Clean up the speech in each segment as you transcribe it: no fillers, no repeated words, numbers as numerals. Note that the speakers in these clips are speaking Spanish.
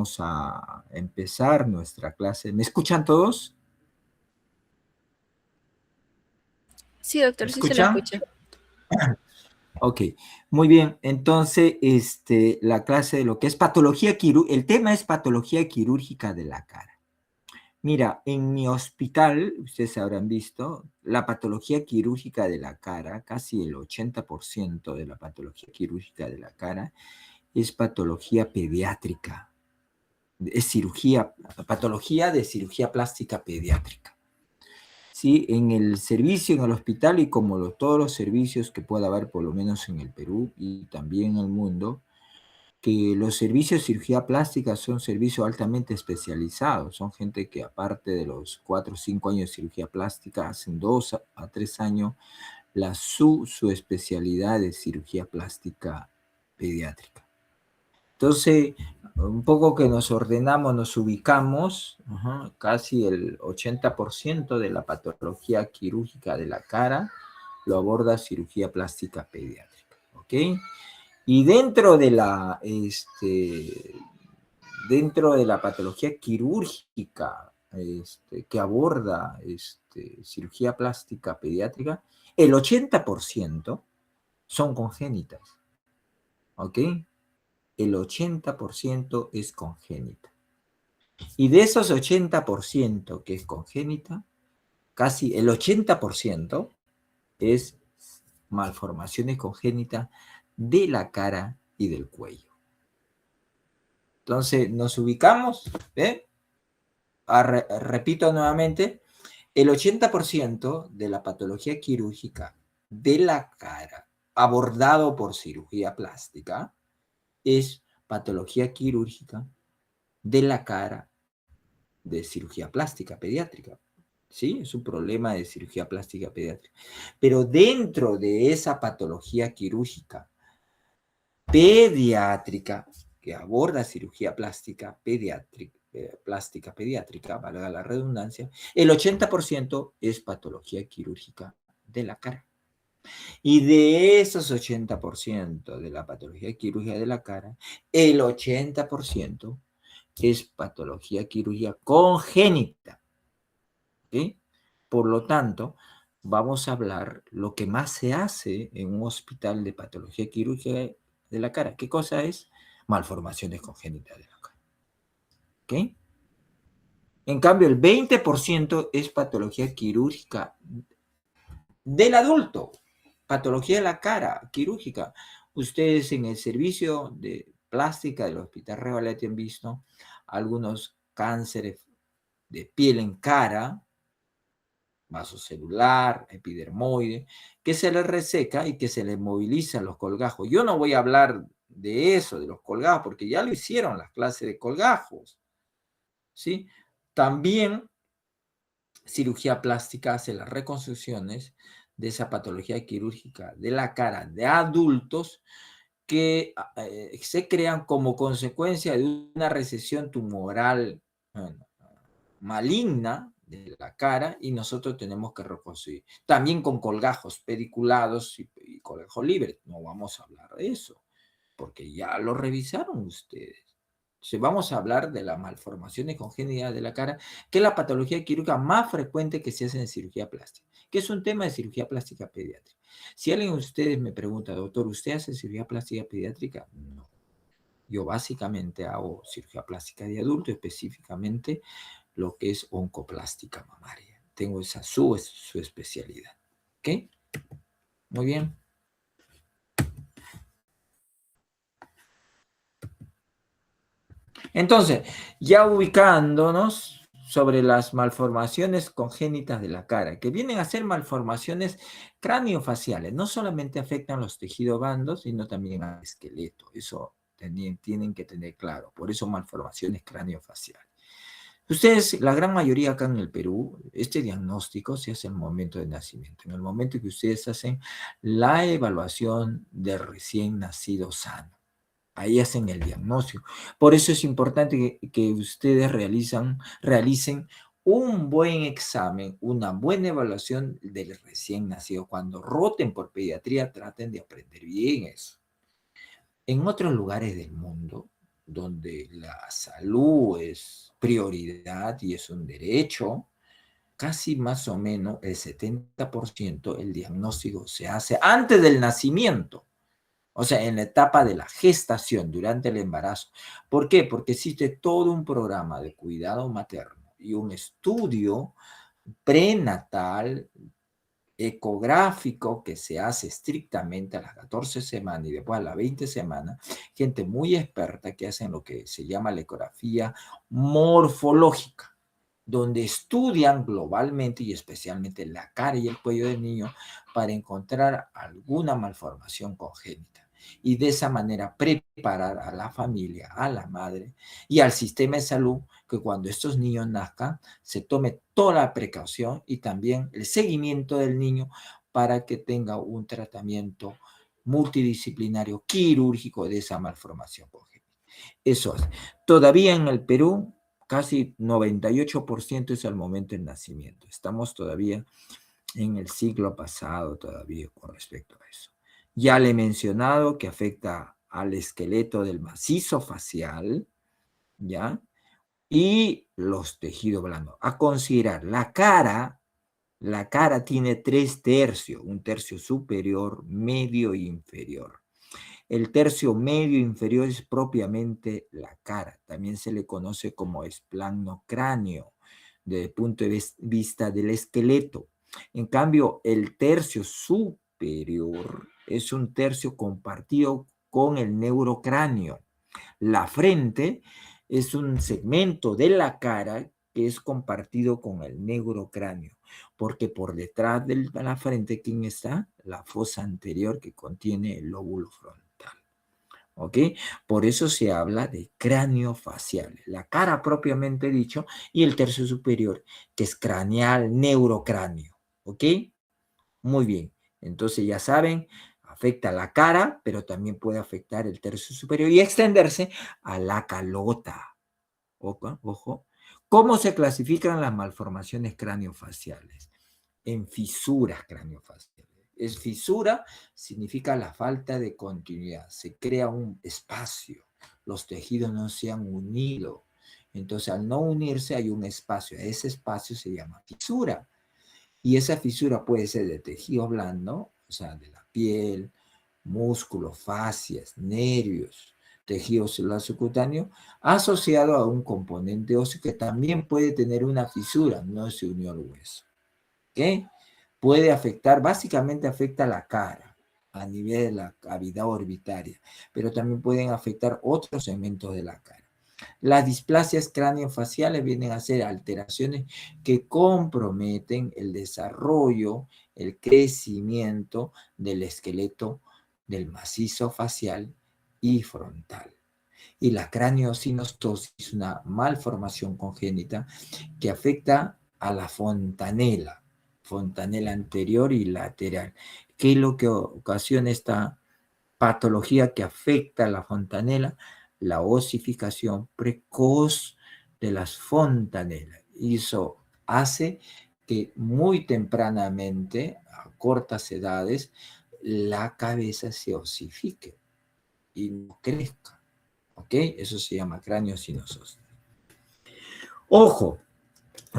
Vamos a empezar nuestra clase. ¿Me escuchan todos? Sí, doctor, ¿Me sí se le escuchan? escucha. Ok, muy bien. Entonces, la clase de lo que es patología quirúrgica, el tema es patología quirúrgica de la cara. Mira, en mi hospital, ustedes habrán visto, la patología quirúrgica de la cara, casi el 80% de la patología quirúrgica de la cara es patología pediátrica, es cirugía, patología de cirugía plástica pediátrica. ¿Sí? En el servicio, en el hospital y como todos los servicios que pueda haber, por lo menos en el Perú y también en el mundo, que los servicios de cirugía plástica son servicios altamente especializados. Son gente que aparte de los 4 o 5 años de cirugía plástica, hacen 2 a 3 años su especialidad de cirugía plástica pediátrica. Entonces, un poco que nos ordenamos, nos ubicamos, casi el 80% de la patología quirúrgica de la cara lo aborda cirugía plástica pediátrica, ¿ok? Y dentro de la patología quirúrgica que aborda cirugía plástica pediátrica, el 80% son congénitas, ¿ok? El 80% es congénita. Y de esos 80% que es congénita, casi el 80% es malformaciones congénitas de la cara y del cuello. Entonces, nos ubicamos, ¿eh? Repito nuevamente, el 80% de la patología quirúrgica de la cara abordado por cirugía plástica es patología quirúrgica de la cara de cirugía plástica pediátrica. ¿Sí? Es un problema de cirugía plástica pediátrica. Pero dentro de esa patología quirúrgica pediátrica que aborda cirugía plástica pediátrica, valga la redundancia, el 80% es patología quirúrgica de la cara. Y de esos 80% de la patología quirúrgica de la cara, el 80% es patología quirúrgica congénita. ¿Sí? Por lo tanto, vamos a hablar lo que más se hace en un hospital de patología quirúrgica de la cara. ¿Qué cosa es? Malformaciones congénitas de la cara. ¿Ok? En cambio, el 20% es patología quirúrgica del adulto. Patología de la cara, quirúrgica. Ustedes en el servicio de plástica del Hospital Revalete han visto algunos cánceres de piel en cara, vasocelular, epidermoide, que se le reseca y que se le movilizan los colgajos. Yo no voy a hablar de eso, de los colgajos, porque ya lo hicieron las clases de colgajos, ¿sí? También cirugía plástica hace las reconstrucciones de esa patología quirúrgica de la cara de adultos que se crean como consecuencia de una recesión tumoral maligna de la cara y nosotros tenemos que reconstruir. También con colgajos pediculados y colgajos libres. No vamos a hablar de eso, porque ya lo revisaron ustedes. Entonces vamos a hablar de las malformaciones congénitas de la cara, que es la patología quirúrgica más frecuente que se hace en cirugía plástica, que es un tema de cirugía plástica pediátrica. Si alguien de ustedes me pregunta, doctor, ¿usted hace cirugía plástica pediátrica? No. Yo básicamente hago cirugía plástica de adulto, específicamente lo que es oncoplástica mamaria. Tengo esa su especialidad. ¿Ok? Muy bien. Entonces, ya ubicándonos sobre las malformaciones congénitas de la cara, que vienen a ser malformaciones craniofaciales, no solamente afectan los tejidos blandos, sino también al esqueleto. Eso tienen que tener claro. Por eso malformaciones craniofaciales. Ustedes, la gran mayoría acá en el Perú, este diagnóstico se hace en el momento de nacimiento, en el momento que ustedes hacen la evaluación del recién nacido sano. Ahí hacen el diagnóstico. Por eso es importante que ustedes realicen un buen examen, una buena evaluación del recién nacido. Cuando roten por pediatría, traten de aprender bien eso. En otros lugares del mundo, donde la salud es prioridad y es un derecho, casi más o menos el 70% el diagnóstico se hace antes del nacimiento. O sea, en la etapa de la gestación, durante el embarazo. ¿Por qué? Porque existe todo un programa de cuidado materno y un estudio prenatal, ecográfico, que se hace estrictamente a las 14 semanas y después a las 20 semanas. Gente muy experta que hacen lo que se llama la ecografía morfológica, donde estudian globalmente y especialmente la cara y el cuello del niño para encontrar alguna malformación congénita y de esa manera preparar a la familia, a la madre y al sistema de salud que cuando estos niños nazcan se tome toda la precaución y también el seguimiento del niño para que tenga un tratamiento multidisciplinario quirúrgico de esa malformación congénita. Eso es. Todavía en el Perú, casi 98% es al momento del nacimiento. Estamos todavía en el siglo pasado todavía con respecto a eso. Ya le he mencionado que afecta al esqueleto del macizo facial, ¿ya? Y los tejidos blandos. A considerar, la cara tiene 3 tercios, un tercio superior, medio e inferior. El tercio medio inferior es propiamente la cara. También se le conoce como esplanocráneo, desde el punto de vista del esqueleto. En cambio, el tercio superior es un tercio compartido con el neurocráneo. La frente es un segmento de la cara que es compartido con el neurocráneo, porque por detrás de la frente, ¿quién está? La fosa anterior que contiene el lóbulo frontal. ¿Ok? Por eso se habla de cráneo facial, la cara propiamente dicho, y el tercio superior, que es craneal, neurocráneo. ¿Ok? Muy bien. Entonces ya saben, afecta la cara, pero también puede afectar el tercio superior y extenderse a la calota. Ojo, ojo. ¿Cómo se clasifican las malformaciones craneofaciales? En fisuras craneofaciales. Es fisura significa la falta de continuidad. Se crea un espacio. Los tejidos no se han unido. Entonces, al no unirse hay un espacio. Ese espacio se llama fisura. Y esa fisura puede ser de tejido blando, o sea, de la piel, músculos, fascias, nervios, tejido celular subcutáneo, asociado a un componente óseo que también puede tener una fisura, no se unió al hueso. ¿Ok? Puede afectar, básicamente afecta la cara a nivel de la cavidad orbitaria, pero también pueden afectar otros segmentos de la cara. Las displasias craneofaciales vienen a ser alteraciones que comprometen el desarrollo, el crecimiento del esqueleto del macizo facial y frontal. Y la craneosinostosis es una malformación congénita que afecta a la fontanela anterior y lateral. ¿Qué es lo que ocasiona esta patología que afecta a la fontanela? La osificación precoz de las fontanelas. Y eso hace que muy tempranamente, a cortas edades, la cabeza se osifique y no crezca. ¿Ok? Eso se llama craneosinostosis. Ojo,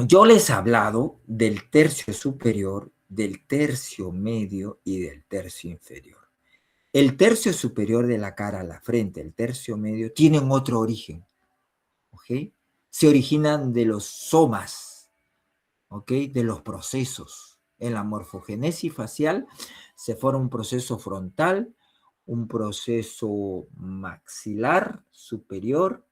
yo les he hablado del tercio superior, del tercio medio y del tercio inferior. El tercio superior de la cara, la frente, el tercio medio, tienen otro origen. ¿Ok? Se originan de los somas, ¿ok? De los procesos. En la morfogenesis facial se forma un proceso frontal, un proceso maxilar superior,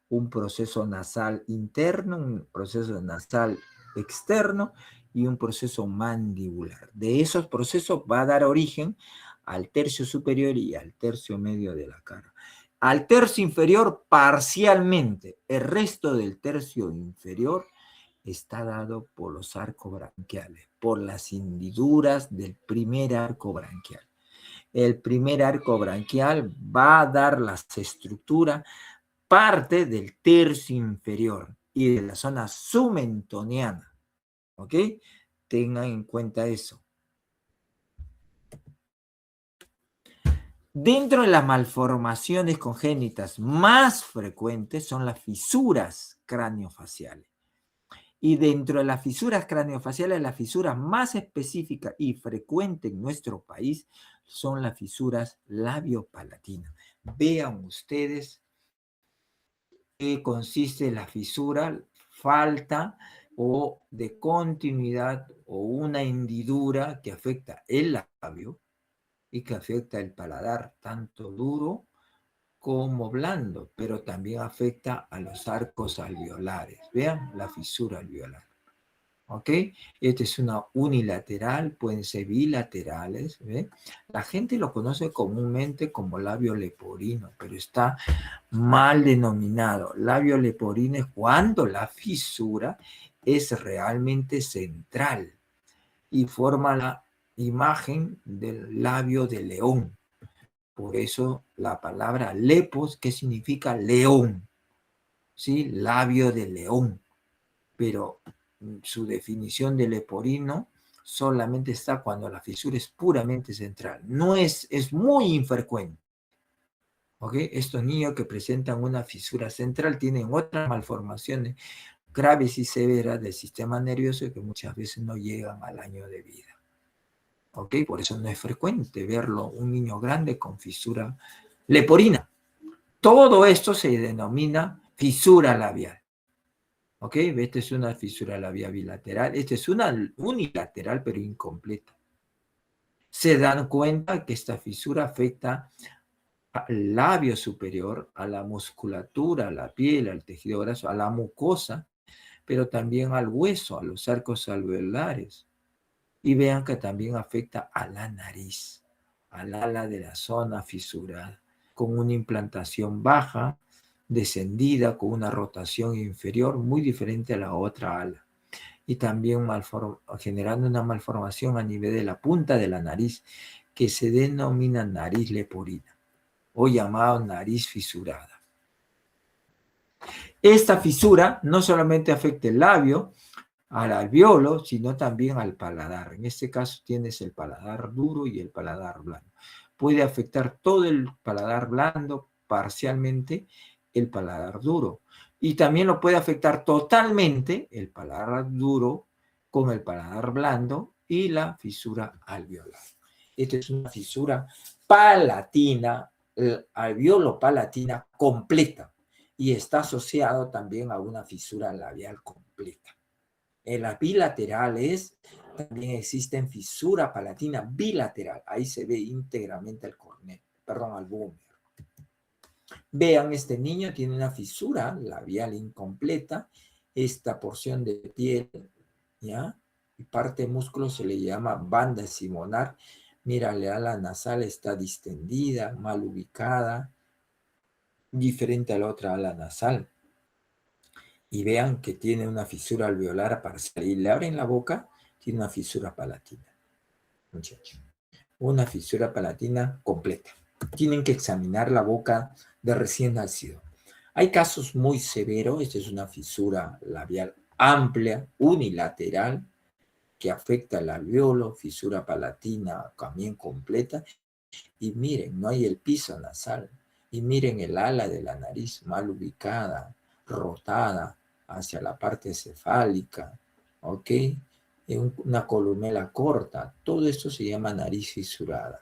un proceso nasal interno, un proceso nasal externo y un proceso mandibular. De esos procesos va a dar origen al tercio superior y al tercio medio de la cara. Al tercio inferior parcialmente, el resto del tercio inferior está dado por los arcos branquiales, por las hendiduras del primer arco branquial. El primer arco branquial va a dar la estructura parte del tercio inferior y de la zona submentoniana. ¿Ok? Tengan en cuenta eso. Dentro de las malformaciones congénitas más frecuentes son las fisuras craneofaciales. Y dentro de las fisuras craneofaciales, las fisuras más específicas y frecuentes en nuestro país son las fisuras labiopalatinas. Vean ustedes qué consiste la fisura: falta o de continuidad o una hendidura que afecta el labio y que afecta el paladar, tanto duro como blando, pero también afecta a los arcos alveolares. Vean la fisura alveolar. ¿Ok? Esta es una unilateral, pueden ser bilaterales. ¿Ve? La gente lo conoce comúnmente como labio leporino, pero está mal denominado. Labio leporino es cuando la fisura es realmente central y forma la imagen del labio de león. Por eso la palabra lepos, que significa león, ¿sí? Labio de león. Pero su definición de leporino solamente está cuando la fisura es puramente central. No es muy infrecuente. ¿Ok? Estos niños que presentan una fisura central tienen otras malformaciones graves y severas del sistema nervioso que muchas veces no llegan al año de vida. ¿Ok? Por eso no es frecuente verlo, un niño grande con fisura leporina. Todo esto se denomina fisura labial. ¿Ok? Esta es una fisura labial bilateral. Esta es una unilateral, pero incompleta. Se dan cuenta que esta fisura afecta al labio superior, a la musculatura, a la piel, al tejido graso, a la mucosa, pero también al hueso, a los arcos alveolares. Y vean que también afecta a la nariz, al ala de la zona fisurada, con una implantación baja, descendida, con una rotación inferior muy diferente a la otra ala. Y también generando una malformación a nivel de la punta de la nariz, que se denomina nariz leporina o llamado nariz fisurada. Esta fisura no solamente afecta el labio, al alveolo, sino también al paladar. En este caso tienes el paladar duro y el paladar blando. Puede afectar todo el paladar blando, parcialmente el paladar duro. Y también lo puede afectar totalmente el paladar duro con el paladar blando y la fisura alveolar. Esta es una fisura palatina, alveolo-palatina completa, y está asociado también a una fisura labial completa. En las bilaterales también existen fisura palatina bilateral. Ahí se ve íntegramente el corneo, perdón, al búmer. Vean, este niño tiene una fisura labial incompleta. Esta porción de piel, ¿ya? Y parte de músculo se le llama banda simonar. Mira, la ala nasal está distendida, mal ubicada, diferente a la otra ala nasal. Y vean que tiene una fisura alveolar parcial. Y le abren la boca, tiene una fisura palatina. Muchachos. Una fisura palatina completa. Tienen que examinar la boca de recién nacido. Hay casos muy severos. Esta es una fisura labial amplia, unilateral, que afecta el alveolo, fisura palatina también completa. Y miren, no hay el piso nasal. Y miren el ala de la nariz mal ubicada, rotada hacia la parte cefálica, ¿ok? Una columela corta. Todo esto se llama nariz fisurada.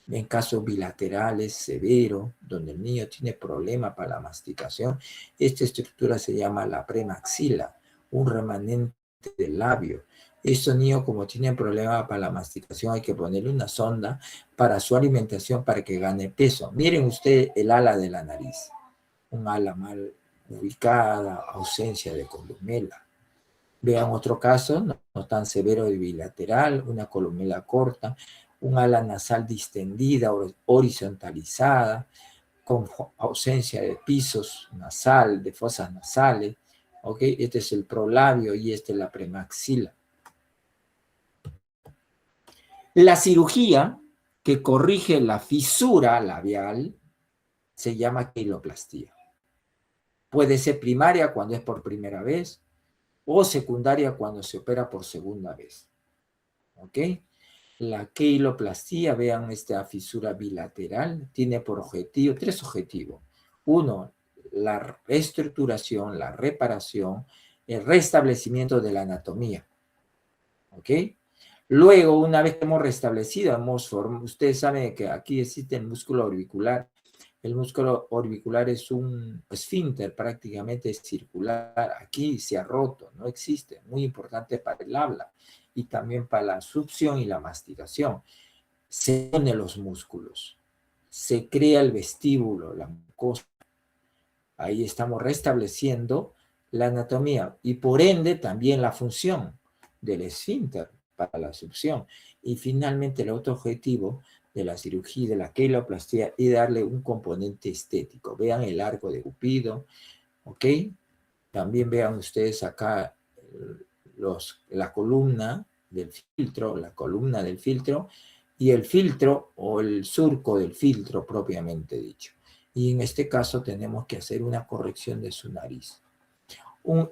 En casos bilaterales severos, donde el niño tiene problema para la masticación, esta estructura se llama la premaxila, un remanente del labio. Estos niños, como tienen problema para la masticación, hay que ponerle una sonda para su alimentación para que gane peso. Miren usted el ala de la nariz, un ala mal ubicada, ausencia de columela. Vean otro caso, no tan severo de bilateral, una columela corta, un ala nasal distendida, horizontalizada, con ausencia de pisos nasal, de fosas nasales. ¿Ok? Este es el prolabio y este es la premaxila. La cirugía que corrige la fisura labial se llama queiloplastía. Puede ser primaria cuando es por primera vez o secundaria cuando se opera por segunda vez. ¿Ok? La queiloplastía, vean esta fisura bilateral, tiene por objetivo, 3 objetivos. Uno, la reestructuración, la reparación, el restablecimiento de la anatomía. ¿Ok? Luego, una vez que hemos restablecido, ustedes saben que aquí existe el músculo orbicular. El músculo orbicular es un esfínter prácticamente circular. Aquí se ha roto, no existe. Muy importante para el habla y también para la succión y la masticación. Se unen los músculos, se crea el vestíbulo, la mucosa. Ahí estamos restableciendo la anatomía y por ende también la función del esfínter para la succión. Y finalmente el otro objetivo de la cirugía de la queiloplastía es darle un componente estético. Vean el arco de Cupido, ¿ok? También vean ustedes acá la columna del filtro, y el filtro o el surco del filtro propiamente dicho. Y en este caso tenemos que hacer una corrección de su nariz.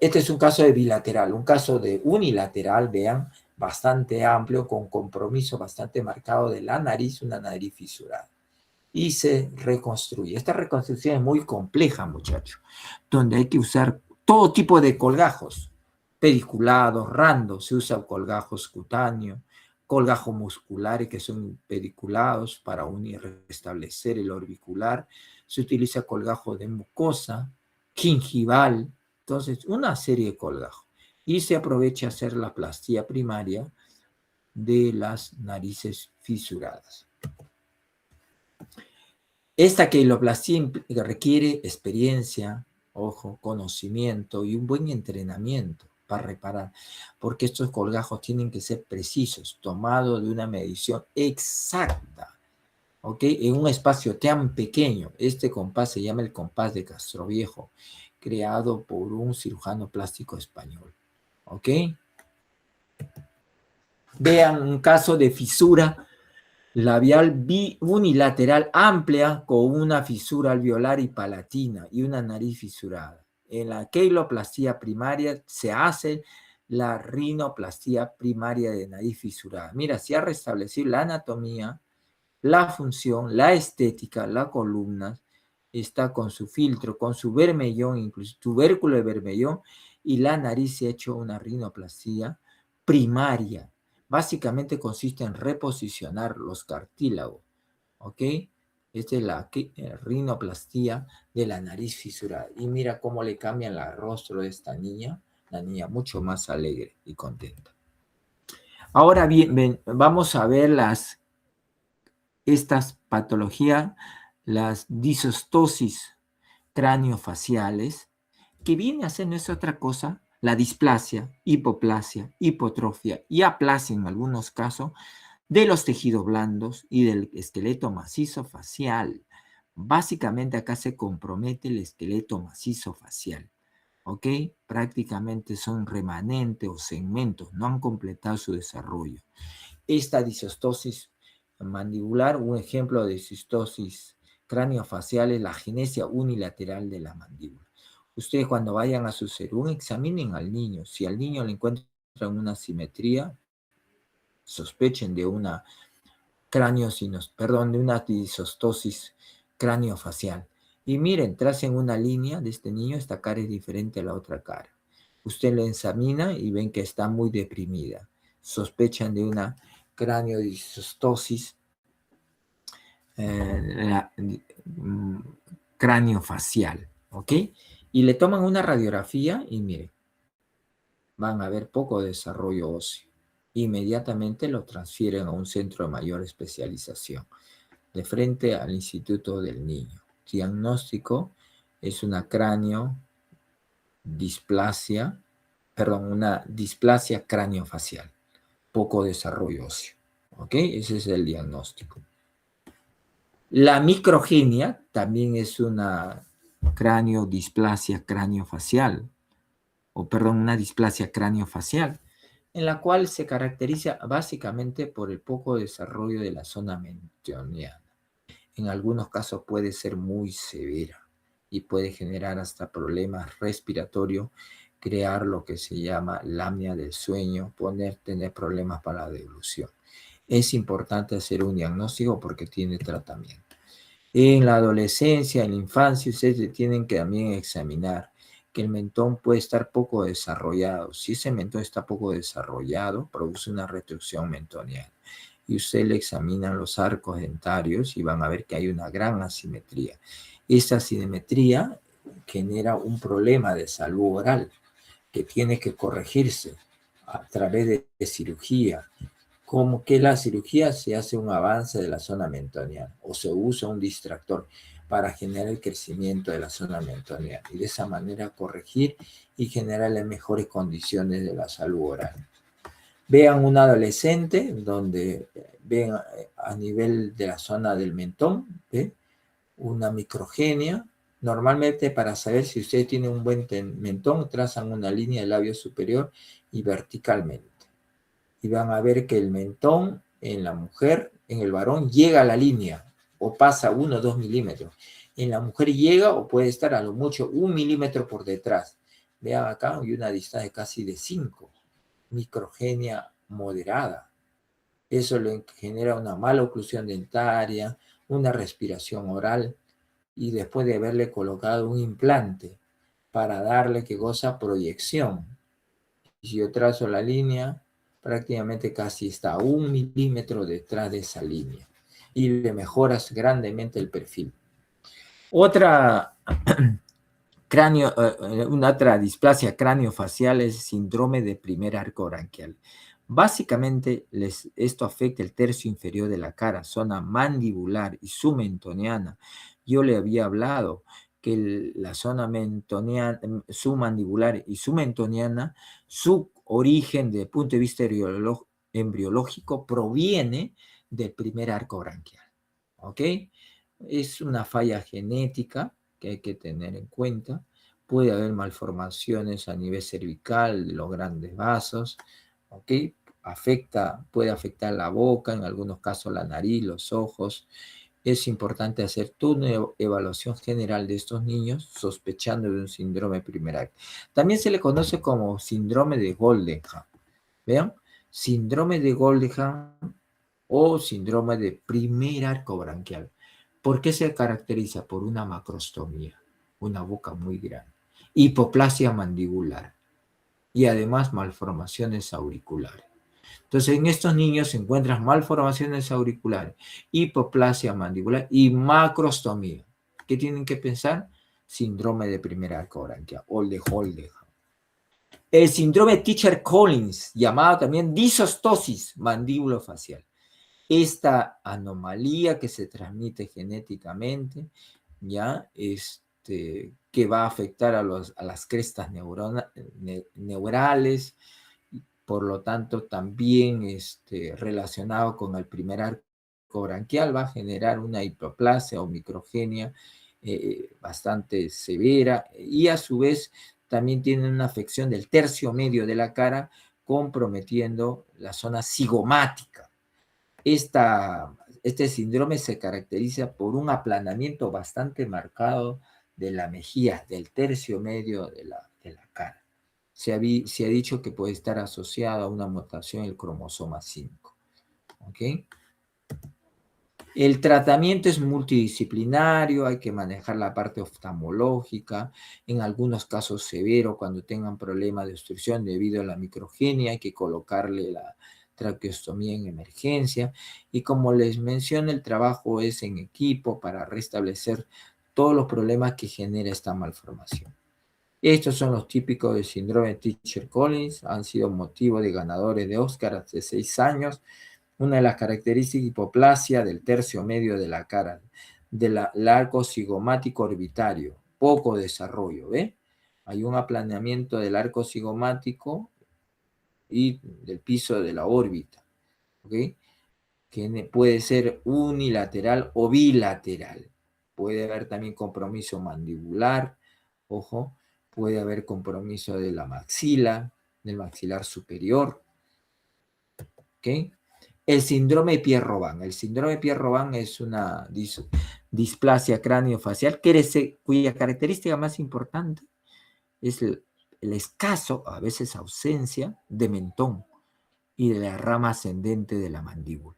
Este es un caso de bilateral, un caso de unilateral, vean, bastante amplio, con compromiso bastante marcado de la nariz, una nariz fisurada. Y se reconstruye. Esta reconstrucción es muy compleja, muchachos, donde hay que usar todo tipo de colgajos, pediculados, randos, se usa colgajos cutáneos, colgajos musculares que son pediculados para unir, restablecer el orbicular, se utiliza colgajo de mucosa, gingival, entonces una serie de colgajos. Y se aprovecha hacer la plastía primaria de las narices fisuradas. Esta queiloplastía requiere experiencia, ojo, conocimiento y un buen entrenamiento para reparar, porque estos colgajos tienen que ser precisos, tomados de una medición exacta, ¿ok? En un espacio tan pequeño. Este compás se llama el compás de Castroviejo, creado por un cirujano plástico español, ¿ok? Vean un caso de fisura labial unilateral amplia con una fisura alveolar y palatina y una nariz fisurada. En la queiloplastía primaria se hace la rinoplastía primaria de nariz fisurada. Mira, se ha restablecido la anatomía, la función, la estética, la columna, está con su filtro, con su vermellón, incluso tubérculo de vermellón, y la nariz se ha hecho una rinoplastía primaria. Básicamente consiste en reposicionar los cartílagos, ¿ok? Esta es la rinoplastía de la nariz fisurada. Y mira cómo le cambian el rostro de esta niña, la niña mucho más alegre y contenta. Ahora bien, vamos a ver estas patologías, las disostosis craniofaciales, que viene a ser no es otra cosa, la displasia, hipoplasia, hipotrofia y aplasia en algunos casos de los tejidos blandos y del esqueleto macizo facial. Básicamente acá se compromete el esqueleto macizo facial, ¿ok? Prácticamente son remanentes o segmentos, no han completado su desarrollo. Esta disostosis mandibular, un ejemplo de disostosis craniofacial es la agenesia unilateral de la mandíbula. Ustedes cuando vayan a su serún examinen al niño. Si al niño le encuentran una simetría, sospechen de una de una disostosis craniofacial. Y miren, tracen una línea de este niño, esta cara es diferente a la otra cara. Usted le examina y ven que está muy deprimida. Sospechan de una craniodisostosis craniofacial, ¿ok? Y le toman una radiografía y miren, van a ver poco desarrollo óseo. Inmediatamente lo transfieren a un centro de mayor especialización, de frente al Instituto del Niño. Diagnóstico es una una displasia craniofacial, poco desarrollo óseo, ¿ok? Ese es el diagnóstico. La microgenia también es una displasia craniofacial, una displasia craniofacial, en la cual se caracteriza básicamente por el poco desarrollo de la zona mentioniana. En algunos casos puede ser muy severa y puede generar hasta problemas respiratorios, crear lo que se llama la apnea del sueño, tener problemas para la deglución. es importante hacer un diagnóstico porque tiene tratamiento. En la adolescencia, en la infancia, ustedes tienen que también examinar que el mentón puede estar poco desarrollado. Si ese mentón está poco desarrollado, produce una retracción mentoniana. Y usted le examinan los arcos dentarios y van a ver que hay una gran asimetría. Esa asimetría genera un problema de salud oral que tiene que corregirse a través de cirugía. Como que la cirugía se hace un avance de la zona mentoniana o se usa un distractor para generar el crecimiento de la zona mentoniana y de esa manera corregir y generar las mejores condiciones de la salud oral. Vean un adolescente donde ven a nivel de la zona del mentón, ¿ve? Una microgenia. Normalmente para saber si usted tiene un buen mentón, trazan una línea del labio superior y verticalmente. Y van a ver que el mentón en la mujer, en el varón, llega a la línea o pasa 1 o 2 milímetros. En la mujer llega o puede estar a lo mucho 1 milímetro por detrás. Vean acá, hay una distancia casi de 5. Microgenia moderada. Eso le genera una mala oclusión dentaria, una respiración oral y después de haberle colocado un implante para darle que goza proyección. Y si yo trazo la línea, prácticamente casi está a 1 milímetro detrás de esa línea y le mejoras grandemente el perfil. Otra una otra displasia craniofacial es síndrome de primer arco branquial. Básicamente, esto afecta el tercio inferior de la cara, zona mandibular y submentoniana. Yo le había hablado que la zona submandibular y submentoniana, su origen desde el punto de vista embriológico proviene del primer arco branquial. ¿Ok? Es una falla genética que hay que tener en cuenta. Puede haber malformaciones a nivel cervical de los grandes vasos, ¿ok? Puede afectar la boca, en algunos casos la nariz, los ojos. Es importante hacer toda una evaluación general de estos niños sospechando de un síndrome primer. También se le conoce como síndrome de Goldenham. ¿Vean? Síndrome de Goldenham o síndrome de primer arco branquial. ¿Por qué se caracteriza? Por una macrostomía, una boca muy grande, hipoplasia mandibular y además malformaciones auriculares. Entonces, en estos niños se encuentran malformaciones auriculares, hipoplasia mandibular y macrostomía. ¿Qué tienen que pensar? Síndrome de primer arco branquial o de Goldenham. El síndrome de Treacher-Collins, llamado también disostosis mandíbulo-facial. Esta anomalía que se transmite genéticamente, ¿ya? Que va a afectar a las crestas neurales, por lo tanto también relacionado con el primer arco branquial, va a generar una hipoplasia o microgenia bastante severa y a su vez también tiene una afección del tercio medio de la cara, comprometiendo la zona cigomática. Este síndrome se caracteriza por un aplanamiento bastante marcado de la mejilla, del tercio medio de la cara. Se ha dicho que puede estar asociado a una mutación del cromosoma 5. ¿Ok? El tratamiento es multidisciplinario, hay que manejar la parte oftalmológica, en algunos casos severo, cuando tengan problemas de obstrucción debido a la microgenia, hay que colocarle la traqueostomía en emergencia, y como les mencioné, el trabajo es en equipo para restablecer todos los problemas que genera esta malformación. Estos son los típicos del síndrome de Treacher-Collins, han sido motivo de ganadores de Oscar hace 6 años. Una de las características, hipoplasia del tercio medio de la cara, del arco cigomático orbitario, poco desarrollo, ¿ve? Hay un aplanamiento del arco cigomático y del piso de la órbita, ¿ok? Que puede ser unilateral o bilateral. Puede haber también compromiso mandibular, ojo, puede haber compromiso de la maxila, del maxilar superior, ¿ok? El síndrome de Pierre-Robin. El síndrome de Pierre-Robin es una displasia craniofacial cuya característica más importante es el escaso, a veces ausencia, de mentón y de la rama ascendente de la mandíbula.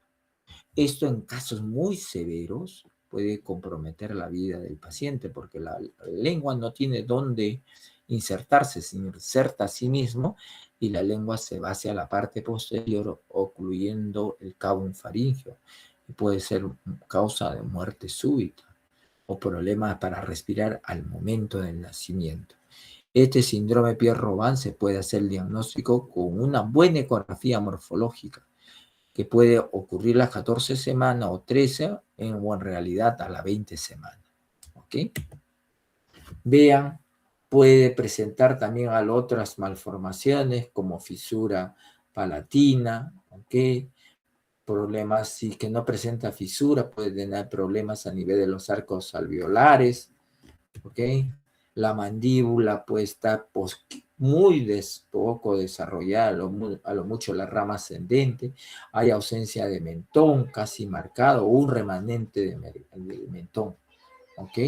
Esto en casos muy severos puede comprometer la vida del paciente porque la lengua no tiene dónde insertarse, se inserta a sí mismo y la lengua se va hacia la parte posterior ocluyendo el cabo faríngeo y puede ser causa de muerte súbita o problemas para respirar al momento del nacimiento. Este síndrome Pierre-Robin se puede hacer diagnóstico con una buena ecografía morfológica que puede ocurrir las 14 semanas o 13 o en realidad a las 20 semanas. ¿Ok? Vean, puede presentar también otras malformaciones como fisura palatina, ¿ok? Problemas, si que no presenta fisura, puede tener problemas a nivel de los arcos alveolares, ¿ok? La mandíbula puede estar muy poco desarrollada, a lo mucho la rama ascendente, hay ausencia de mentón casi marcado, o un remanente de mentón, ¿ok?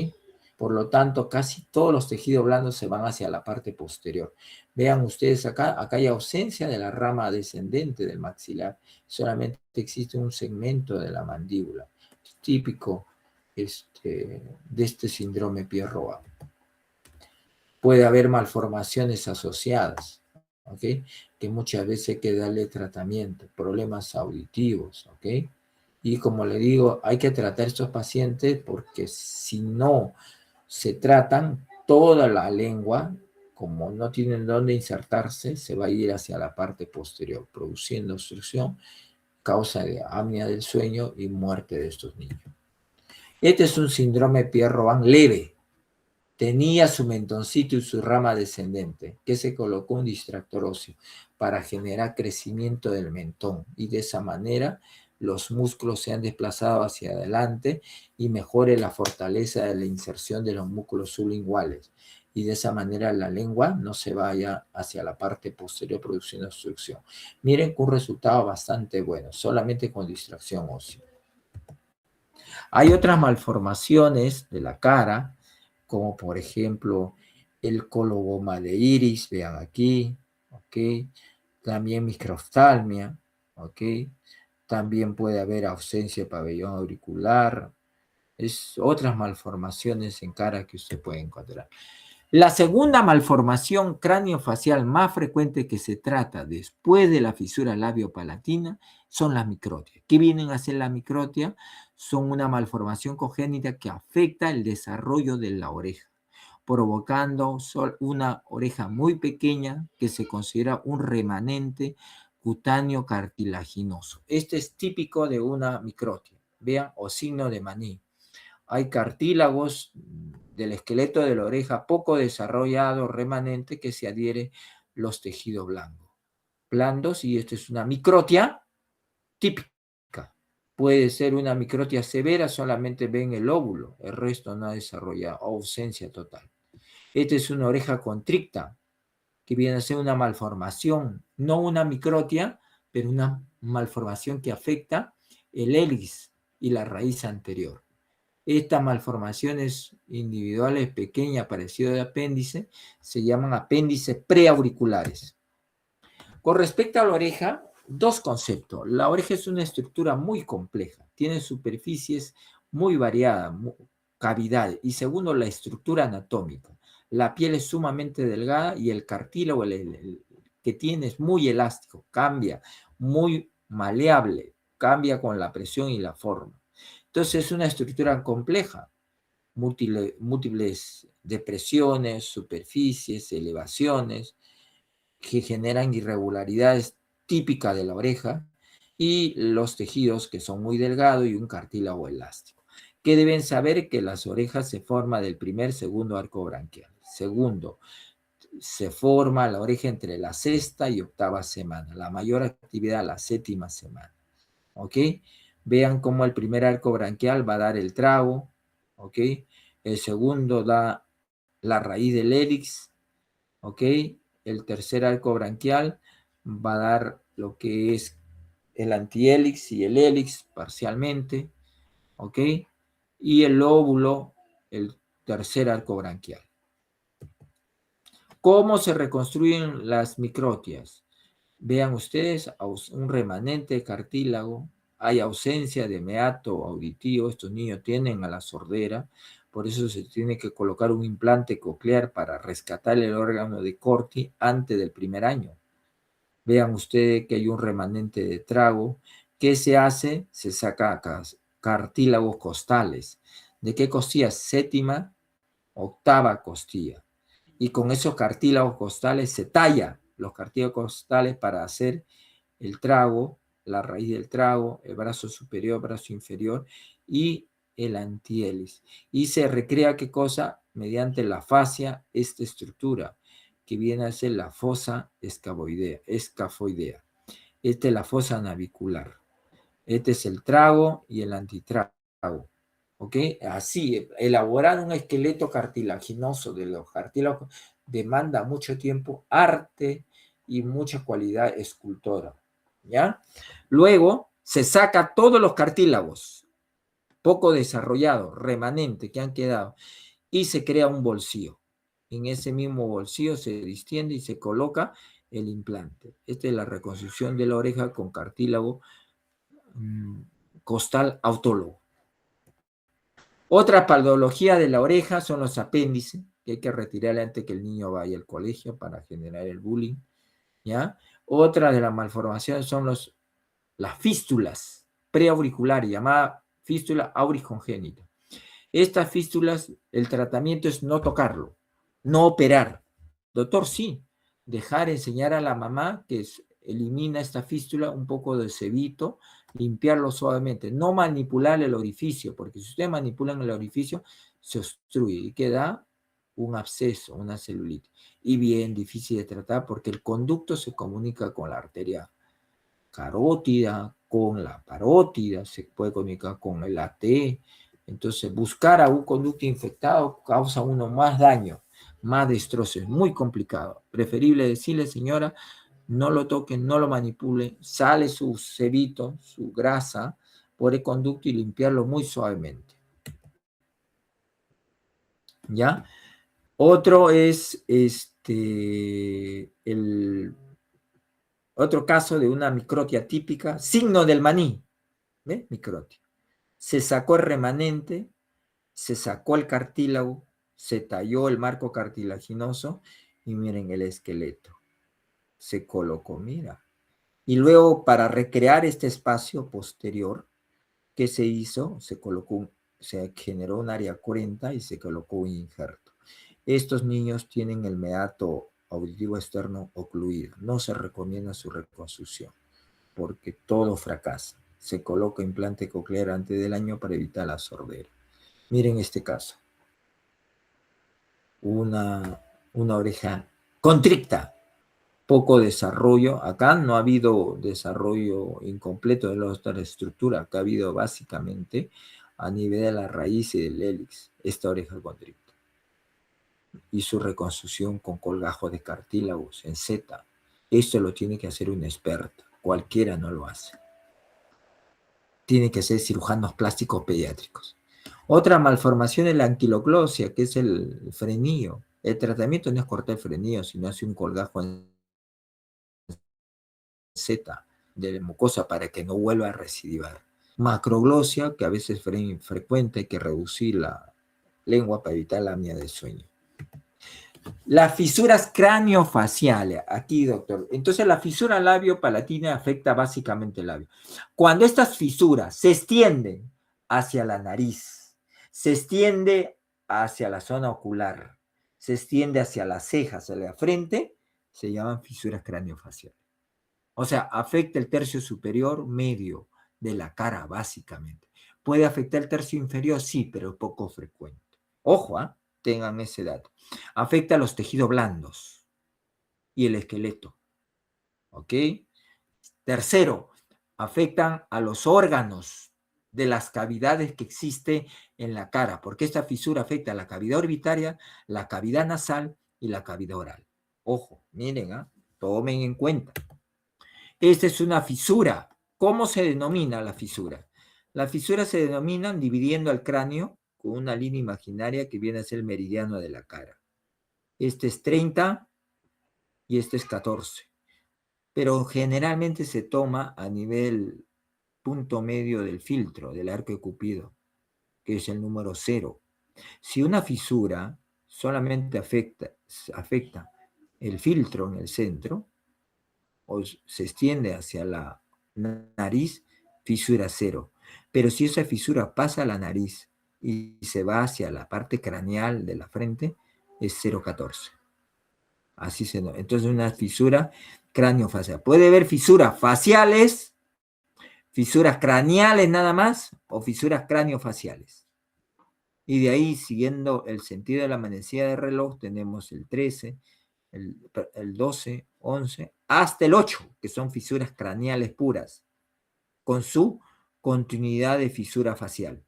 Por lo tanto, casi todos los tejidos blandos se van hacia la parte posterior. Vean ustedes acá hay ausencia de la rama descendente del maxilar, solamente existe un segmento de la mandíbula, típico de este síndrome Pierre-Robin. Puede haber malformaciones asociadas, ¿ok? Que muchas veces hay que darle tratamiento, problemas auditivos, ¿ok? Y como le digo, hay que tratar a estos pacientes porque si no se tratan, toda la lengua, como no tienen dónde insertarse, se va a ir hacia la parte posterior, produciendo obstrucción, causa de apnea del sueño y muerte de estos niños. Este es un síndrome Pierre-Robin leve. Tenía su mentoncito y su rama descendente, que se colocó un distractor óseo para generar crecimiento del mentón y de esa manera los músculos se han desplazado hacia adelante y mejore la fortaleza de la inserción de los músculos sublinguales y de esa manera la lengua no se vaya hacia la parte posterior produciendo obstrucción. Miren que un resultado bastante bueno, solamente con distracción ósea. Hay otras malformaciones de la cara, como por ejemplo el coloboma de iris, vean aquí, ¿ok? También microftalmia, ¿ok? También puede haber ausencia de pabellón auricular, es otras malformaciones en cara que usted puede encontrar. La segunda malformación craneofacial más frecuente que se trata después de la fisura labiopalatina son las microtias. ¿Qué vienen a ser las microtias? Son una malformación congénita que afecta el desarrollo de la oreja, provocando una oreja muy pequeña que se considera un remanente cutáneo cartilaginoso. Este es típico de una microtia, vean, o signo de Maní. Hay cartílagos del esqueleto de la oreja poco desarrollado, remanente, que se adhiere los tejidos blandos, y esta es una microtia típica. Puede ser una microtia severa, solamente ven el óvulo, el resto no ha desarrollado, ausencia total. Esta es una oreja constricta, que viene a ser una malformación, no una microtia, pero una malformación que afecta el hélice y la raíz anterior. Estas malformaciones individuales pequeñas, parecidas de apéndice, se llaman apéndices preauriculares. Con respecto a la oreja, dos conceptos. La oreja es una estructura muy compleja, tiene superficies muy variadas, cavidades. Y segundo, la estructura anatómica. La piel es sumamente delgada y el cartílago que tiene es muy elástico, cambia, muy maleable, cambia con la presión y la forma. Entonces es una estructura compleja, múltiples depresiones, superficies, elevaciones, que generan irregularidades típicas de la oreja y los tejidos que son muy delgados y un cartílago elástico. ¿Qué deben saber? Que las orejas se forman del primer, segundo arco branquial. Segundo, se forma la oreja entre la sexta y octava semana. La mayor actividad la séptima semana. ¿Ok? Vean cómo el primer arco branquial va a dar el trago, ¿ok? El segundo da la raíz del hélix, ¿ok? El tercer arco branquial va a dar lo que es el antihélix y el hélix parcialmente, ¿ok? Y el lóbulo, el tercer arco branquial. ¿Cómo se reconstruyen las microtias? Vean ustedes un remanente de cartílago, hay ausencia de meato auditivo, estos niños tienen a la sordera, por eso se tiene que colocar un implante coclear para rescatar el órgano de Corti antes del primer año. Vean ustedes que hay un remanente de trago. ¿Qué se hace? Se saca cartílagos costales. ¿De qué costilla? Séptima, octava costilla. Y con esos cartílagos costales se talla los cartílagos costales para hacer el trago, la raíz del trago, el brazo superior, brazo inferior y el antihélice. Y se recrea qué cosa mediante la fascia, esta estructura que viene a ser la fosa escafoidea. Esta es la fosa navicular. Este es el trago y el antitrago. ¿Ok? Así, elaborar un esqueleto cartilaginoso de los cartílagos demanda mucho tiempo, arte y mucha cualidad escultora. ¿Ya? Luego se saca todos los cartílagos poco desarrollados, remanentes que han quedado, y se crea un bolsillo. En ese mismo bolsillo se distiende y se coloca el implante. Esta es la reconstrucción de la oreja con cartílago costal autólogo. Otra patología de la oreja son los apéndices, que hay que retirarle antes que el niño vaya al colegio para generar el bullying, ¿ya? Otra de las malformaciones son las fístulas preauriculares, llamada fístula auris congénita. Estas fístulas, el tratamiento es no tocarlo, no operar. Doctor, sí, dejar enseñar a la mamá que elimina esta fístula, un poco de cebito, limpiarlo suavemente, no manipular el orificio, porque si ustedes manipulan el orificio, se obstruye y queda un absceso, una celulitis. Y bien difícil de tratar porque el conducto se comunica con la arteria carótida, con la parótida, se puede comunicar con el AT. Entonces, buscar a un conducto infectado causa uno más daño, más destrozo. Es muy complicado. Preferible decirle, señora, no lo toquen, no lo manipulen, sale su cebito, su grasa por el conducto y limpiarlo muy suavemente. ¿Ya? Otro es otro caso de una microtia típica, signo del maní, ¿ves? Microtia. Se sacó el remanente, se sacó el cartílago, se talló el marco cartilaginoso y miren el esqueleto. Se colocó, mira. Y luego para recrear este espacio posterior, ¿qué se hizo? Se generó un área 40 y se colocó un injerto. Estos niños tienen el meato auditivo externo ocluido. No se recomienda su reconstrucción porque todo fracasa. Se coloca implante coclear antes del año para evitar la sordera. Miren este caso. Una oreja contricta, poco desarrollo. Acá no ha habido desarrollo incompleto de la otra estructura. Acá ha habido básicamente a nivel de la raíz y del hélix, esta oreja contricta. Y su reconstrucción con colgajo de cartílagos en Z. Esto lo tiene que hacer un experto. Cualquiera no lo hace. Tiene que ser cirujanos plásticos pediátricos. Otra malformación es la anquiloclosia, que es el frenillo. El tratamiento no es cortar el frenillo, sino hacer un colgajo en Z de la mucosa para que no vuelva a recidivar. Macroglosia, que a veces es frecuente, hay que reducir la lengua para evitar la apnea del sueño. Las fisuras craniofaciales, aquí doctor. Entonces la fisura labio-palatina afecta básicamente el labio. Cuando estas fisuras se extienden hacia la nariz, se extiende hacia la zona ocular, se extiende hacia las cejas, hacia la frente, se llaman fisuras craniofaciales. O sea, afecta el tercio superior medio de la cara básicamente. ¿Puede afectar el tercio inferior? Sí, pero poco frecuente. Ojo, ¿eh? Tengan ese dato. Afecta a los tejidos blandos y el esqueleto. ¿Ok? Tercero, afectan a los órganos de las cavidades que existen en la cara, porque esta fisura afecta a la cavidad orbitaria, la cavidad nasal y la cavidad oral. Ojo, miren, ¿eh? Tomen en cuenta. Esta es una fisura. ¿Cómo se denomina la fisura? La fisura se denomina dividiendo el cráneo con una línea imaginaria que viene a ser el meridiano de la cara. Este es 30 y este es 14. Pero generalmente se toma a nivel punto medio del filtro, del arco de Cupido, que es el número 0. Si una fisura solamente afecta el filtro en el centro, o se extiende hacia la nariz, fisura 0. Pero si esa fisura pasa a la nariz y se va hacia la parte craneal de la frente, es 0,14. Así se nota. Entonces una fisura cráneo-facial. Puede haber fisuras faciales, fisuras craneales nada más, o fisuras cráneo-faciales. Y de ahí, siguiendo el sentido de la manecilla de reloj, tenemos el 13, el 12, 11, hasta el 8, que son fisuras craneales puras, con su continuidad de fisura facial.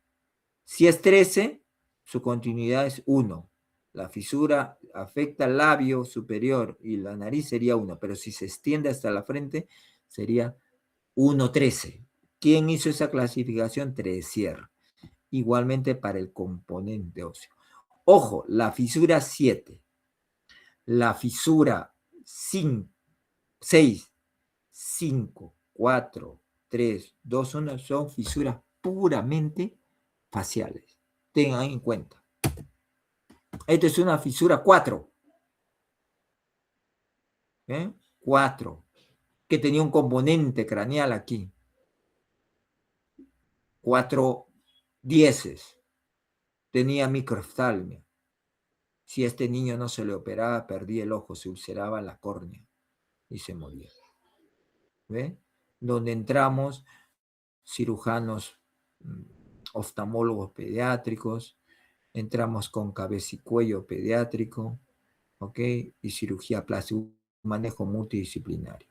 Si es 13, su continuidad es 1. La fisura afecta al labio superior y la nariz sería 1, pero si se extiende hasta la frente sería 1,13. ¿Quién hizo esa clasificación? Tresier. Igualmente para el componente óseo. Ojo, la fisura 7, la fisura 5, 6, 5, 4, 3, 2, 1 son fisuras puramente faciales. Tengan en cuenta. Esta es una fisura 4. 4. Que tenía un componente craneal aquí. 4 dieces. Tenía microoftalmia. Si a este niño no se le operaba, perdía el ojo, se ulceraba la córnea y se moría. ¿Ve? Donde entramos cirujanos, oftalmólogos pediátricos, entramos con cabeza y cuello pediátrico, ¿ok? Y cirugía plástica, un manejo multidisciplinario.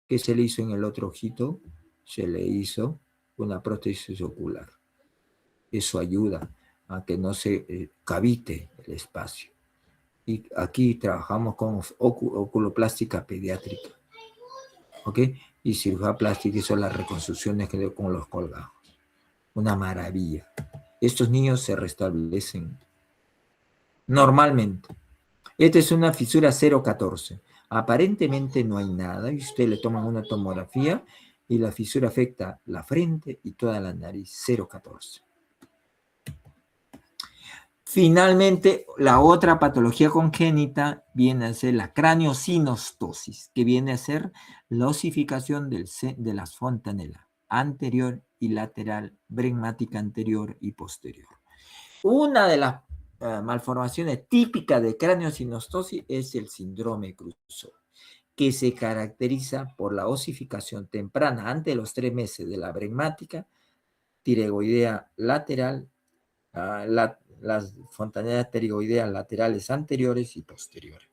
¿Qué se le hizo en el otro ojito? Se le hizo una prótesis ocular. Eso ayuda a que no se cavite el espacio. Y aquí trabajamos con oculoplástica pediátrica, ¿ok? Y cirugía plástica hizo las reconstrucciones con los colgados. Una maravilla. Estos niños se restablecen normalmente. Esta es una fisura 0,14. Aparentemente no hay nada y usted le toma una tomografía y la fisura afecta la frente y toda la nariz, 0,14. Finalmente, la otra patología congénita viene a ser la craneosinostosis, que viene a ser la osificación de las fontanelas anterior y lateral, bregmática anterior y posterior. Una de las malformaciones típicas de craneosinostosis es el síndrome Cruzó, que se caracteriza por la osificación temprana antes de los 3 meses de la bregmática, tireoidea lateral, las fontanelas tireoideas laterales anteriores y posteriores.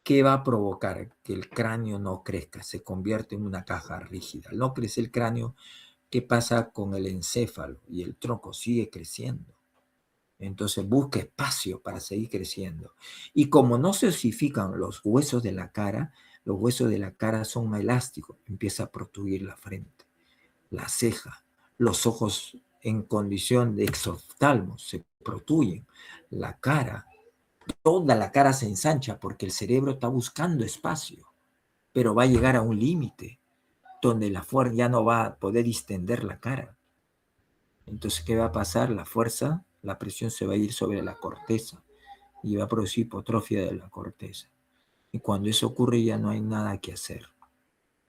¿Qué va a provocar? Que el cráneo no crezca, se convierte en una caja rígida. Al no crece el cráneo, ¿qué pasa con el encéfalo? Y el tronco sigue creciendo. Entonces busca espacio para seguir creciendo. Y como no se osifican los huesos de la cara, los huesos de la cara son elásticos. Empieza a protruir la frente, la ceja, los ojos en condición de exoftalmos se protruyen, la cara, toda la cara se ensancha porque el cerebro está buscando espacio, pero va a llegar a un límite donde la fuerza ya no va a poder distender la cara. Entonces, ¿qué va a pasar? La fuerza, la presión se va a ir sobre la corteza y va a producir hipotrofia de la corteza. Y cuando eso ocurre ya no hay nada que hacer.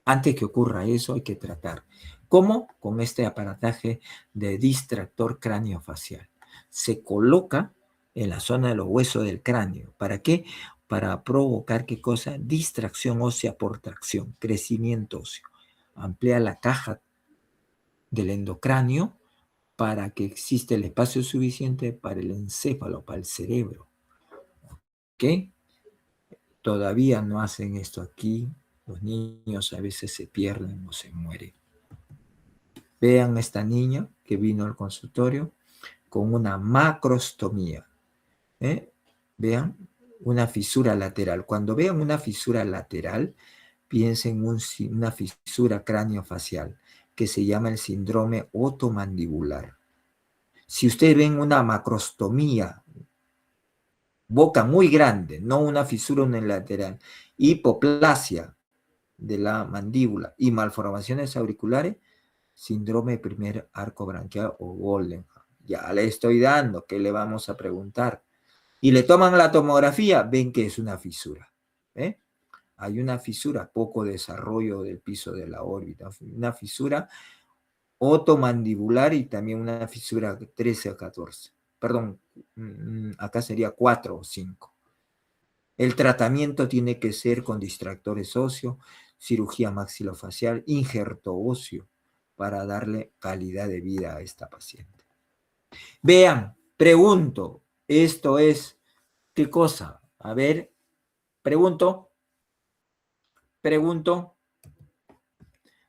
Antes que ocurra eso hay que tratar. ¿Cómo? Con este aparataje de distractor craneofacial. Se coloca en la zona de los huesos del cráneo. ¿Para qué? Para provocar, ¿qué cosa? Distracción ósea por tracción, crecimiento óseo. Amplía la caja del endocráneo para que exista el espacio suficiente para el encéfalo, para el cerebro. ¿Ok? Todavía no hacen esto aquí. Los niños a veces se pierden o se mueren. Vean esta niña que vino al consultorio con una macrostomía. Vean, una fisura lateral. Cuando vean una fisura lateral, piensen en una fisura craneofacial que se llama el síndrome otomandibular. Si ustedes ven una macrostomía, boca muy grande, no una fisura unilateral, hipoplasia de la mandíbula y malformaciones auriculares, síndrome de primer arco branquial o Goldenhar. Ya le estoy dando, ¿qué le vamos a preguntar? Y le toman la tomografía, ven que es una fisura. ¿Eh? Hay una fisura, poco desarrollo del piso de la órbita, una fisura otomandibular y también una fisura 13 a 14. Perdón, acá sería 4 o 5. El tratamiento tiene que ser con distractores óseos, cirugía maxilofacial, injerto óseo, para darle calidad de vida a esta paciente. Vean, pregunto, esto es, ¿qué cosa? A ver, pregunto,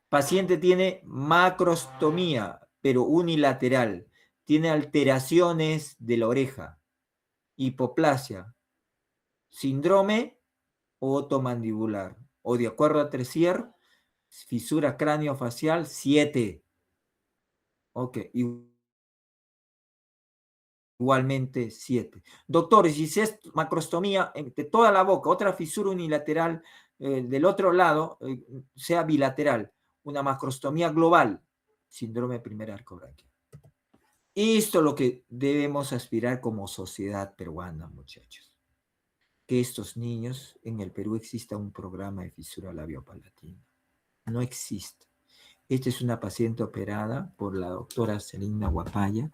paciente tiene macrostomía, pero unilateral, tiene alteraciones de la oreja, hipoplasia, síndrome otomandibular, o de acuerdo a Tresier, fisura craneofacial 7. Ok, igualmente 7. Doctor, si es macrostomía de toda la boca, otra fisura unilateral del otro lado, sea bilateral, una macrostomía global, síndrome primer arco branquial. Esto es lo que debemos aspirar como sociedad peruana, muchachos. Que estos niños, en el Perú exista un programa de fisura labiopalatina. No existe. Esta es una paciente operada por la doctora Celina Guapaya,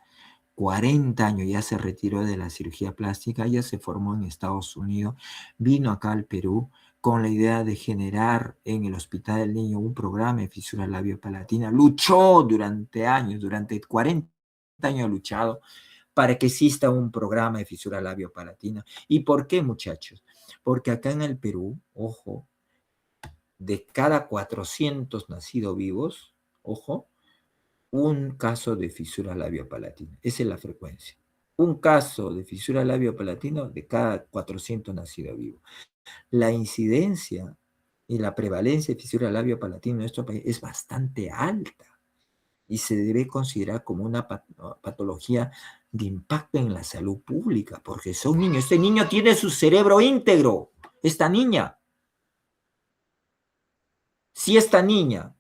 40 años, ya se retiró de la cirugía plástica, ya se formó en Estados Unidos, vino acá al Perú con la idea de generar en el Hospital del Niño un programa de fisura labiopalatina. Luchó durante años, durante 40 años ha luchado para que exista un programa de fisura labiopalatina. ¿Y por qué, muchachos? Porque acá en el Perú, ojo, de cada 400 nacidos vivos, ojo, un caso de fisura labiopalatina. Esa es la frecuencia. Un caso de fisura labiopalatina de cada 400 nacidos vivos. La incidencia y la prevalencia de fisura labiopalatina en nuestro país es bastante alta y se debe considerar como una patología de impacto en la salud pública, porque son niños. Este niño tiene su cerebro íntegro, esta niña. Si esta niña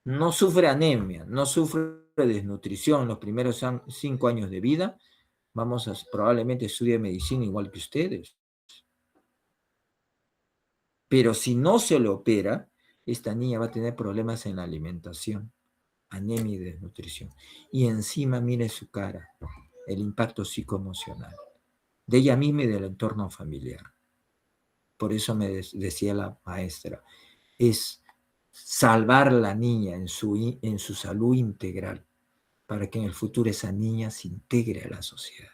no sufre anemia, no sufre desnutrición en los primeros 5 años de vida, probablemente estudie medicina igual que ustedes. Pero si no se le opera, esta niña va a tener problemas en la alimentación, anemia y desnutrición. Y encima mire su cara, el impacto psicoemocional, de ella misma y del entorno familiar. Por eso me decía la maestra, es salvar a la niña en su salud integral, para que en el futuro esa niña se integre a la sociedad.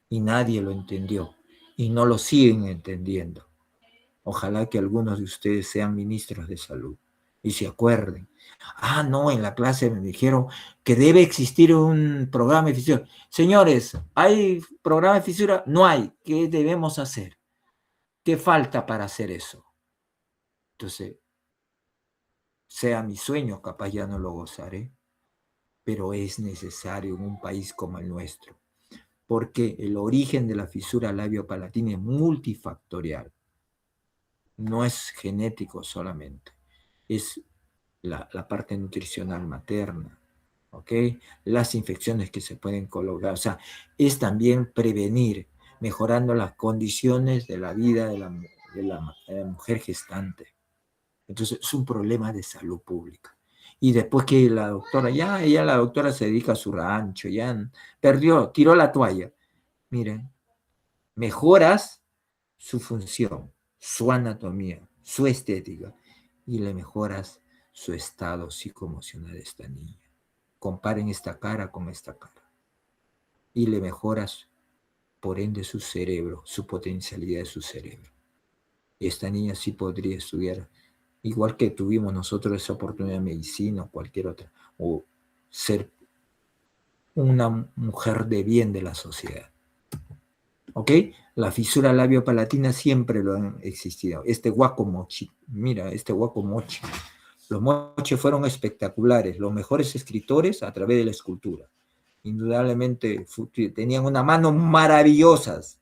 Y nadie lo entendió, y no lo siguen entendiendo. Ojalá que algunos de ustedes sean ministros de salud y se acuerden. Ah, no, en la clase me dijeron que debe existir un programa de fisura. Señores, ¿hay programa de fisura? No hay. ¿Qué debemos hacer? ¿Qué falta para hacer eso? Entonces, sea mi sueño, capaz ya no lo gozaré, pero es necesario en un país como el nuestro, porque el origen de la fisura labiopalatina es multifactorial. No es genético solamente, es la parte nutricional materna, ¿ok? Las infecciones que se pueden colocar, o sea, es también prevenir, mejorando las condiciones de la vida de la mujer gestante. Entonces, es un problema de salud pública. Y después que la doctora, la doctora se dedica a su rancho, ya tiró la toalla. Miren, mejoras su función, su anatomía, su estética, y le mejoras su estado psicoemocional de esta niña. Comparen esta cara con esta cara. Y le mejoras, por ende, su cerebro, su potencialidad de su cerebro. Y esta niña sí podría estudiar, igual que tuvimos nosotros esa oportunidad de medicina o cualquier otra, o ser una mujer de bien de la sociedad. ¿Ok? La fisura labiopalatina siempre lo han existido. Este Huaco Mochi, mira, este Huaco Mochi. Los moches fueron espectaculares, los mejores escritores a través de la escultura. Indudablemente tenían una mano maravillosas.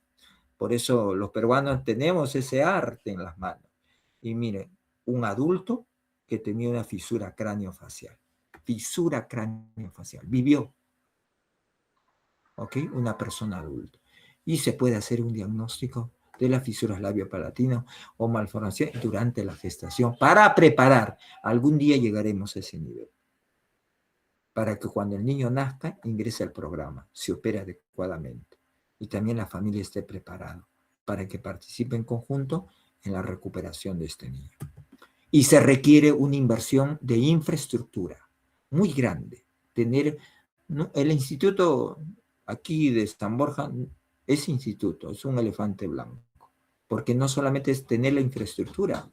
Por eso los peruanos tenemos ese arte en las manos. Y miren, un adulto que tenía una fisura craneofacial. fisura craneofacial. Vivió, ¿ok? Una persona adulta. Y se puede hacer un diagnóstico de las fisuras labiopalatinas o malformación durante la gestación para preparar. Algún día llegaremos a ese nivel. Para que cuando el niño nazca ingrese al programa, se opere adecuadamente. Y también la familia esté preparada para que participe en conjunto en la recuperación de este niño. Y se requiere una inversión de infraestructura muy grande. Tener, ¿no? El instituto aquí de San Borja es instituto, es un elefante blanco, porque no solamente es tener la infraestructura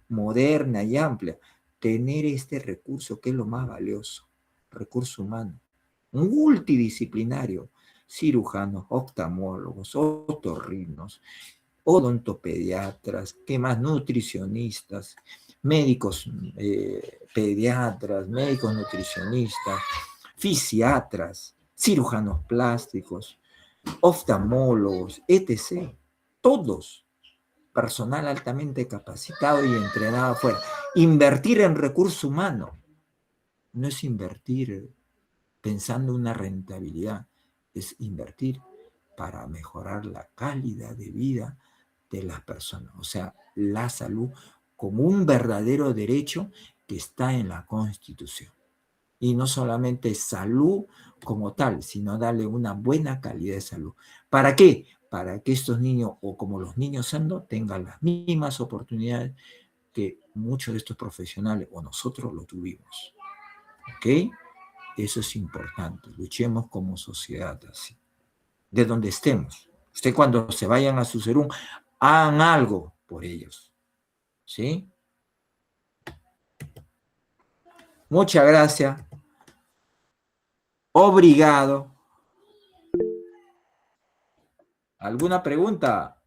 moderna y amplia, tener este recurso que es lo más valioso, recurso humano, multidisciplinario, cirujanos, oftalmólogos, otorrinos, odontopediatras, ¿qué más? Nutricionistas, médicos pediatras, médicos nutricionistas, fisiatras, cirujanos plásticos, oftalmólogos, etc. Todos, personal altamente capacitado y entrenado afuera. Invertir en recurso humano no es invertir pensando en una rentabilidad, es invertir para mejorar la calidad de vida de las personas, o sea, la salud como un verdadero derecho que está en la Constitución. Y no solamente salud como tal, sino darle una buena calidad de salud. ¿Para qué? Para que estos niños, o como los niños sando, tengan las mismas oportunidades que muchos de estos profesionales o nosotros lo tuvimos. ¿Ok? Eso es importante. Luchemos como sociedad así. De donde estemos. Usted cuando se vayan a su serum, hagan algo por ellos. ¿Sí? Muchas gracias. Obrigado. ¿Alguna pregunta?